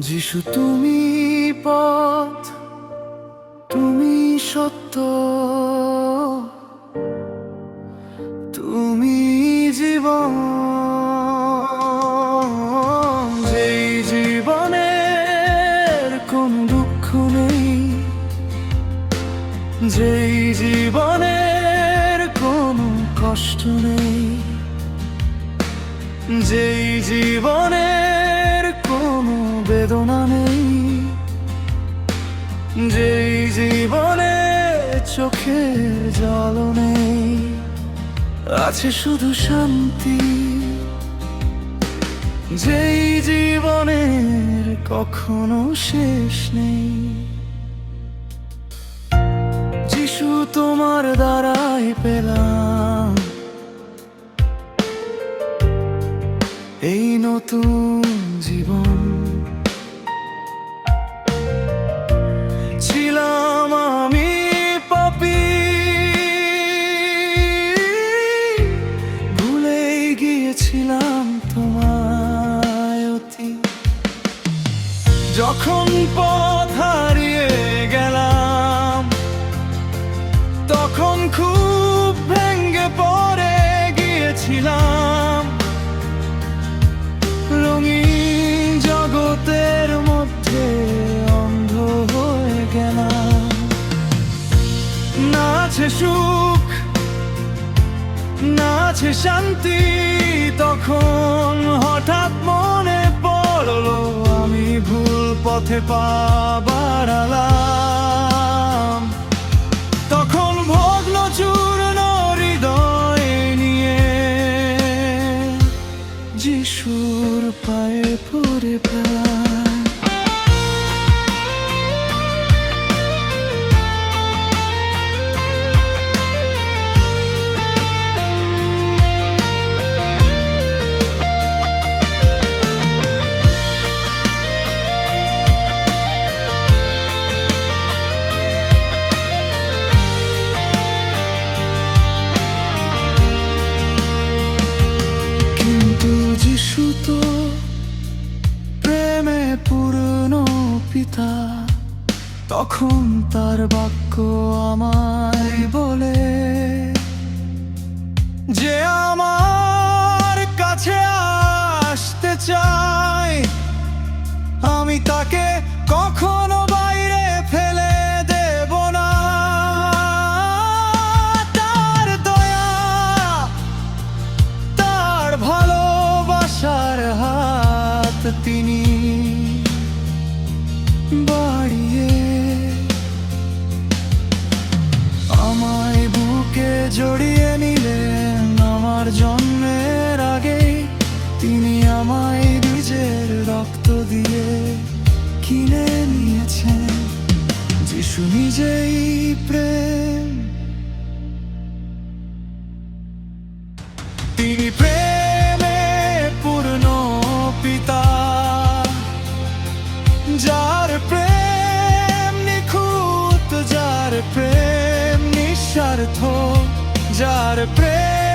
যিশু তুমি পথ, তুমি সত্য, তুমি জীবন। যেই জীবনের কোন দুঃখ নেই, যেই জীবনের কোনো কষ্ট নেই, যেই জীবনের কোনো বেদনা নেই, যেই জীবনে চোখের জল নেই, আছে শুধু শান্তি। যেই জীবনের কখনো শেষ নেই, যিশু তোমার দ্বারাই পেলাম এই নতুন জীবন। ছিলাম আমি পাপী, ভুলেই গিয়েছিলাম তোমায় অতি। যখন পথ হারিয়ে গেলাম, তখন খুব ভেঙে পড়ে গিয়েছিলাম। রঙিন জগতের মধ্যে অন্ধ হয়ে গেলাম। না আছে সুখ, না আছে শান্তি, তখন হঠাৎ মনে পড়লো আমি ভুল পথে পা বাড়ালাম। তখন ভগ্ন চূর্ণ হৃদয় নিয়ে যিশুর পায়ে পড়ে পেলাম। যিশু তো প্রেমে পূর্ণ পিতা, তখন তার বাক্য আমায় বলে যে আমার কাছে আসতে চায়, আমি তাকে কখনো বাইরে ফেলে দেব না। তার দয়া, তার ভালোবাসার হাত তিনি বাড়িয়ে আমায় বুকে জড়িয়ে নিলেন। আমার জন্মের আগেই তিনি আমায় নিজের রক্ত দিয়ে কিনে নিয়েছেন। যিশু নিজেই প্রেম, তিনি প্রেমে পূর্ণ পিতা, যার প্রেম নিখুঁত, যার প্রেম নিঃস্বার্থ, যার প্রেম